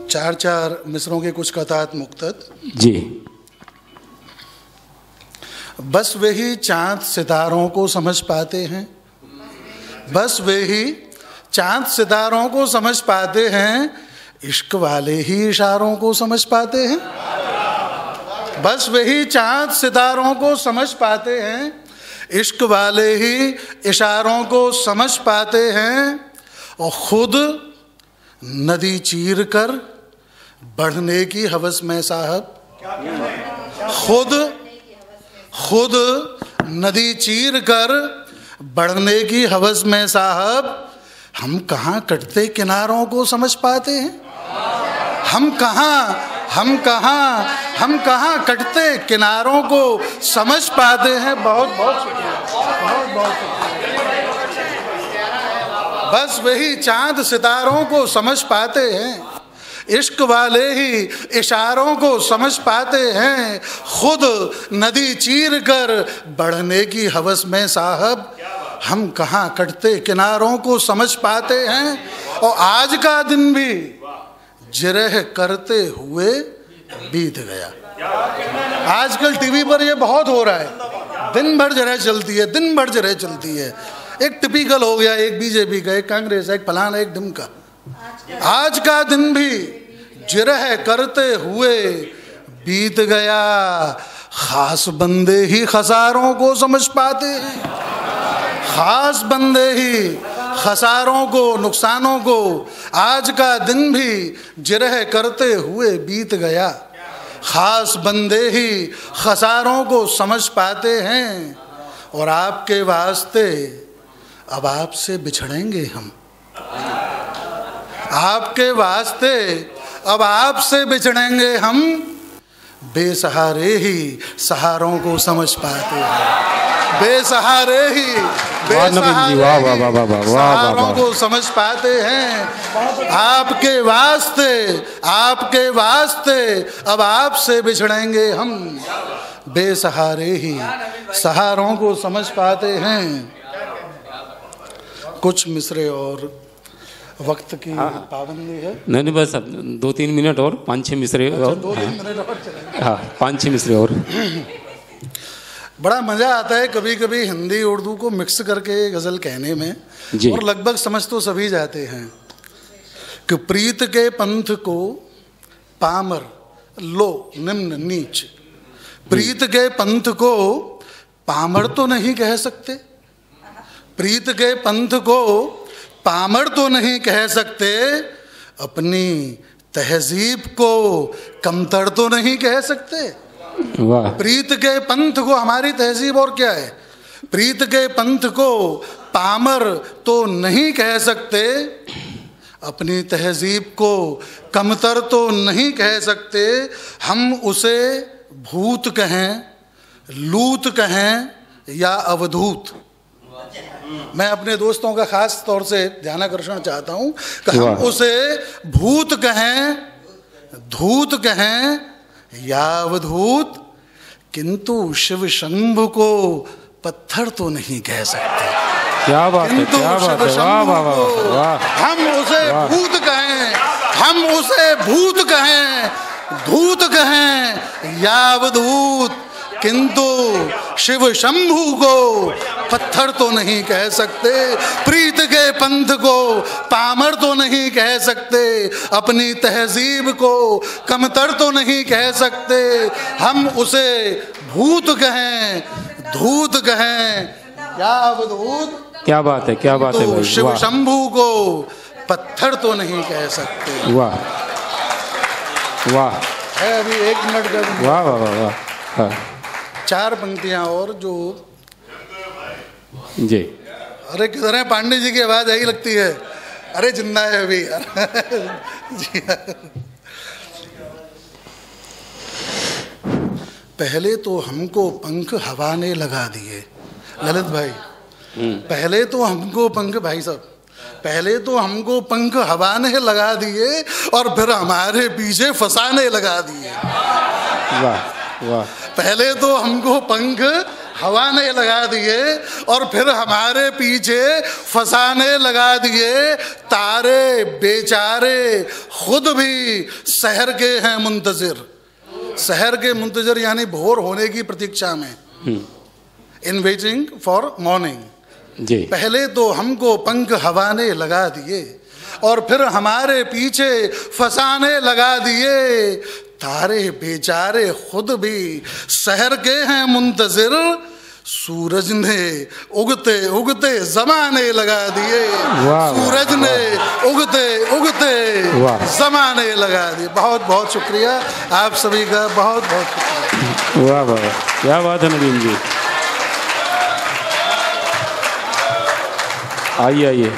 चार चार मिसरों के कुछ कतात मुक्तत जी। बस वे ही चांद सितारों को समझ पाते हैं, बस वे ही चांद सितारों को समझ पाते हैं, इश्क वाले ही इशारों को समझ पाते हैं। बस वही चांद सितारों को समझ पाते हैं, इश्क वाले ही इशारों को समझ पाते हैं, और खुद नदी चीर कर बढ़ने की हवस में साहब, खुद नदी चीर कर बढ़ने की हवस में साहब, हम कहाँ कटते किनारों को समझ पाते हैं, हम कहाँ कटते किनारों को समझ पाते हैं। बहुत बहुत शुक्रिया, बहुत बहुत शुक्रिया। बस वही चांद सितारों को समझ पाते हैं, इश्क वाले ही इशारों को समझ पाते हैं, खुद नदी चीर कर बढ़ने की हवस में साहब, हम कहाँ कटते किनारों को समझ पाते हैं। और आज का दिन भी जिरह करते हुए बीत गया। आजकल टीवी पर ये बहुत हो रहा है, दिन भर जिरह चलती है, दिन भर जिरह चलती है। एक टिपिकल हो गया, एक बीजेपी का, एक कांग्रेस, एक फलाना, एक ढिमका। आज का दिन भी जिरह करते हुए बीत गया, खास बंदे ही खसारों को समझ पाते हैं, खास बंदे ही खसारों को, नुकसानों को। आज का दिन भी जिरह करते हुए बीत गया, खास बंदे ही खसारों को समझ पाते हैं। और आपके वास्ते अब आपसे बिछड़ेंगे हम, आपके वास्ते अब आपसे बिछड़ेंगे हम, बेसहारे ही सहारों को समझ पाते हैं, बेसहारे ही सहारों को समझ पाते हैं। आपके वास्ते अब आपसे बिछड़ेंगे हम, बेसहारे ही सहारों को समझ पाते हैं। कुछ मिसरे और वक्त की पाबंदी है। नहीं बस 2-3 मिनट और 5-6 मिसरे और 2-3 मिनट और चलेंगे। हाँ 5-6 मिसरे और। बड़ा मज़ा आता है कभी कभी हिंदी उर्दू को मिक्स करके गज़ल कहने में, और लगभग समझ तो सभी जाते हैं कि प्रीत के पंथ को पामर लो निम्न नीच, प्रीत के पंथ को पामर तो नहीं कह सकते, प्रीत के पंथ को पामर तो नहीं कह सकते, अपनी तहजीब को कमतर तो नहीं कह सकते। प्रीत के पंथ को, हमारी तहजीब और क्या है, प्रीत के पंथ को पामर तो नहीं कह सकते, अपनी तहजीब को कमतर तो नहीं कह सकते। हम उसे भूत कहें, लूत कहें या अवधूत। मैं अपने दोस्तों का खास तौर से ध्यानाकर्षण चाहता हूं कि हम उसे भूत कहें, धूत कहें या अवधूत, किंतु शिव शंभु को पत्थर तो नहीं कह सकते। क्या बात है, क्या बात है, वाह वाह वाह। हम उसे भूत कहें, हम उसे भूत कहें, धूत कहें या अवधूत, किंतु शिव शंभु को पत्थर तो नहीं कह सकते। प्रीत के पंथ को पामर तो नहीं कह सकते, अपनी तहजीब को कमतर तो नहीं कह सकते। हम उसे भूत कहें, धूत कहें या अवधूत, क्या बात है, क्या बात है भाई। शिव शंभु को पत्थर तो नहीं कह सकते। वाह वाह है अभी 1 मिनट का। वाह वाह वाह वाह। 4 पंक्तियां और जो जी। अरे किधर है पांडे जी की आवाज आई लगती है। अरे जिंदा है अभी जी। पहले तो हमको पंख हवा ने लगा दिए, ललित भाई। पहले तो हमको पंख, भाई साहब, पहले तो हमको पंख हवा ने लगा दिए और फिर हमारे पीछे फसाने लगा दिए। वाह वाह। पहले तो हमको पंख हवाने लगा दिए और फिर हमारे पीछे फसाने लगा दिए। तारे बेचारे खुद भी सहर के हैं मुंतजिर। सहर के मुंतजिर यानी भोर होने की प्रतीक्षा में, इन वेटिंग फॉर मॉर्निंग। जी। पहले तो हमको पंख हवाने लगा दिए और फिर हमारे पीछे फसाने लगा दिए। तारे बेचारे खुद भी शहर के हैं मुंतजिर। सूरज ने उगते उगते जमाने लगा दिए। सूरज ने उगते उगते जमाने लगा दिए। बहुत बहुत शुक्रिया आप सभी का, बहुत बहुत शुक्रिया। वाह वाह, क्या बात है नवीन जी। आइए आइए।